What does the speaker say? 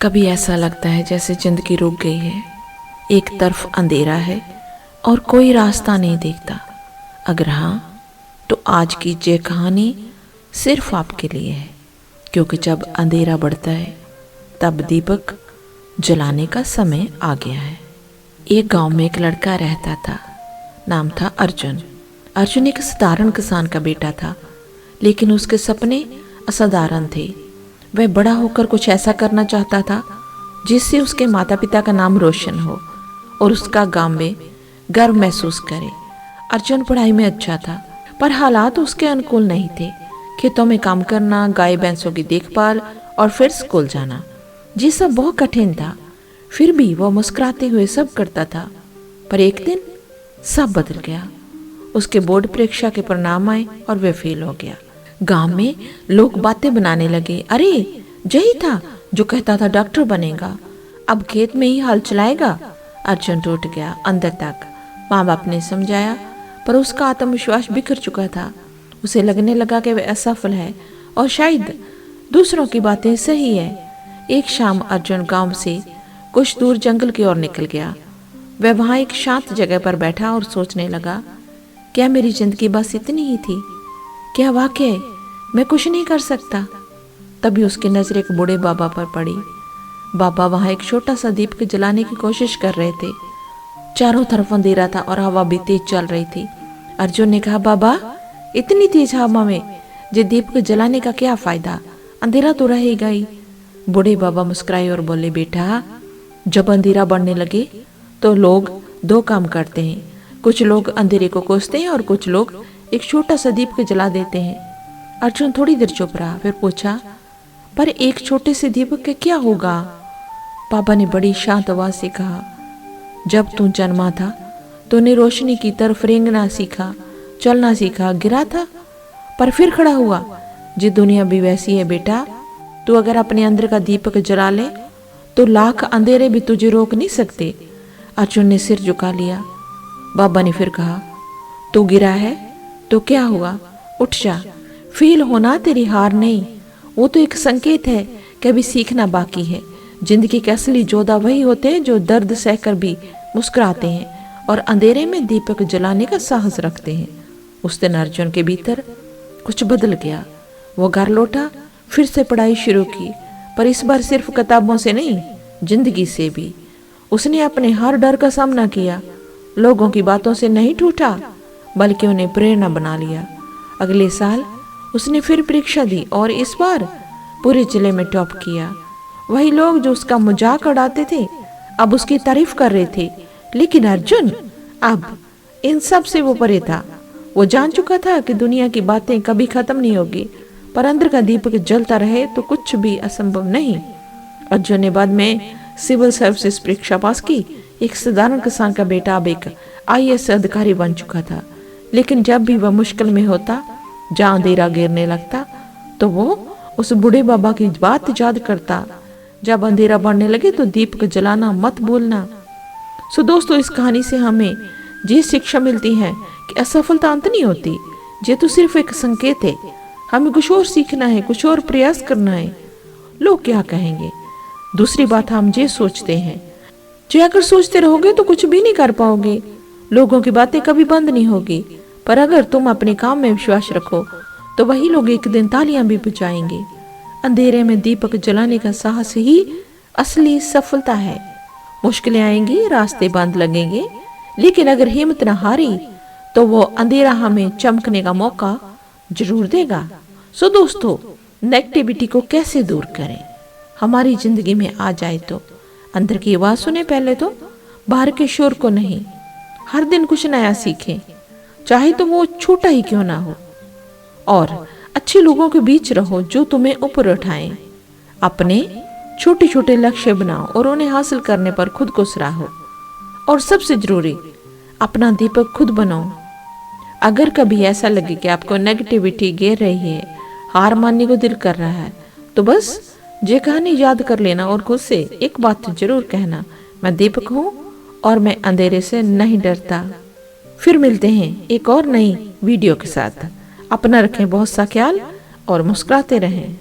कभी ऐसा लगता है जैसे जिंदगी रुक गई है, एक तरफ अंधेरा है और कोई रास्ता नहीं दिखता। अगर हाँ, तो आज की ये कहानी सिर्फ आपके लिए है, क्योंकि जब अंधेरा बढ़ता है तब दीपक जलाने का समय आ गया है। एक गांव में एक लड़का रहता था, नाम था अर्जुन। अर्जुन एक साधारण किसान का बेटा था, लेकिन उसके सपने असाधारण थे। वह बड़ा होकर कुछ ऐसा करना चाहता था जिससे उसके माता पिता का नाम रोशन हो और उसका गांव में गर्व महसूस करे। अर्जुन पढ़ाई में अच्छा था, पर हालात उसके अनुकूल नहीं थे। खेतों में काम करना, गाय भैंसों की देखभाल और फिर स्कूल जाना, ये सब बहुत कठिन था। फिर भी वह मुस्कुराते हुए सब करता था। पर एक दिन सब बदल गया। उसके बोर्ड परीक्षा के परिणाम आए और वह फेल हो गया। गांव में लोग बातें बनाने लगे, अरे यही था जो कहता था डॉक्टर बनेगा, अब खेत में ही हल चलाएगा। अर्जुन टूट गया अंदर तक। माँ बाप ने समझाया, पर उसका आत्मविश्वास बिखर चुका था। उसे लगने लगा कि वह असफल है और शायद दूसरों की बातें सही है। एक शाम अर्जुन गांव से कुछ दूर जंगल की ओर निकल गया। वह वहां एक शांत जगह पर बैठा और सोचने लगा, क्या मेरी जिंदगी बस इतनी ही थी? क्या वाकई मैं कुछ नहीं कर सकता? तभी उसकी नजर एक बूढ़े बाबा पर पड़ी। बाबा वहां एक छोटा सा दीपक जलाने की कोशिश कर रहे थे। चारों तरफ अंधेरा था और हवा भी तेज चल रही थी। अर्जुन ने कहा, बाबा, इतनी तेज हवा में ये दीपक जलाने का क्या फायदा? अंधेरा तो रहेगा ही। बूढ़े बाबा मुस्कुराए और बोले, बेटा, जब अंधेरा बढ़ने लगे तो लोग दो काम करते हैं। कुछ लोग अंधेरे को कोसते हैं और कुछ लोग एक छोटा सा दीपक जला देते हैं। अर्जुन थोड़ी देर चुप रहा, फिर पूछा, पर एक छोटे से दीपक का क्या होगा? पापा ने बड़ी शांत आवाज से कहा, जब तू जन्मा था तूने रोशनी की तरफ रेंगना सीखा, चलना सीखा, गिरा था पर फिर खड़ा हुआ। जी दुनिया भी वैसी है बेटा। तू अगर अपने अंदर का दीपक जला ले तो लाख अंधेरे भी तुझे रोक नहीं सकते। अर्जुन ने सिर झुका लिया। बाबा ने फिर कहा, तू गिरा है तो क्या हुआ? उठ जा। फेल होना तेरी हार नहीं, वो तो एक संकेत है कि अभी सीखना बाकी है। जिंदगी के असली योद्धा वही होते हैं जो दर्द सहकर भी मुस्कुराते हैं और अंधेरे में दीपक जलाने का साहस रखते हैं। उस दिन अर्जुन के भीतर कुछ बदल गया। वो घर लौटा, फिर से पढ़ाई शुरू की, पर इस बार सिर्फ किताबों से नहीं, जिंदगी से भी। उसने अपने हर डर का सामना किया, लोगों की बातों से नहीं टूटा, बल्कि उन्हें प्रेरणा बना लिया। अगले साल उसने फिर परीक्षा दी और इस बार पूरे जिले में टॉप किया। वही लोग जो उसका मजाक उड़ाते थे अब उसकी तारीफ कर रहे थे, लेकिन अर्जुन अब इन सब से वो परे था। वो जान चुका था कि दुनिया की बातें कभी खत्म नहीं होगी, पर अंदर का दीपक जलता रहे तो कुछ भी असंभव नहीं। अर्जुन ने बाद में सिविल सर्विसेज परीक्षा पास की। एक साधारण किसान का बेटा अब एक IAS अधिकारी बन चुका था। लेकिन जब भी वह मुश्किल में होता, जहाँ अंधेरा गिरने लगता, तो वो उस बूढ़े बाबा की बात याद करता, जब अंधेरा बढ़ने लगे तो दीपक जलाना मत भूलना। सो दोस्तों, इस कहानी से हमें ये शिक्षा मिलती है कि असफलता अंत नहीं होती, ये तो सिर्फ एक संकेत है। हमें कुछ और सीखना है, कुछ और प्रयास करना है। लोग क्या कहेंगे? दूसरी बात, हम ये सोचते हैं, जो अगर सोचते रहोगे तो कुछ भी नहीं कर पाओगे। लोगों की बातें कभी बंद नहीं होगी, पर अगर तुम अपने काम में विश्वास रखो तो वही लोग एक दिन तालियां भी बजाएंगे। अंधेरे में दीपक जलाने का साहस ही असली सफलता है। मुश्किलें आएंगी, रास्ते बंद लगेंगे, लेकिन अगर हिम्मत न हारी तो वो अंधेरा हमें चमकने का मौका जरूर देगा। सो दोस्तों, नेगेटिविटी को कैसे दूर करें? हमारी जिंदगी में आ जाए तो अंदर की आवाज सुने पहले तो, बाहर के शोर को नहीं। हर दिन कुछ नया सीखें, चाहे तो वो छोटा ही क्यों ना हो, और अच्छे लोगों के बीच रहो जो तुम्हें ऊपर उठाएं। अपने छोटे छोटे लक्ष्य बनाओ और उन्हें हासिल करने पर खुद को सराहो। और सबसे जरूरी, अपना दीपक खुद बनाओ। अगर कभी ऐसा लगे कि आपको नेगेटिविटी घेर रही है, हार मानने को दिल कर रहा है, तो बस ये कहानी याद कर लेना और खुद से एक बात जरूर कहना, मैं दीपक हूँ और मैं अंधेरे से नहीं डरता। फिर मिलते हैं एक और नई वीडियो के साथ। अपना रखें बहुत सा ख्याल और मुस्कुराते रहें।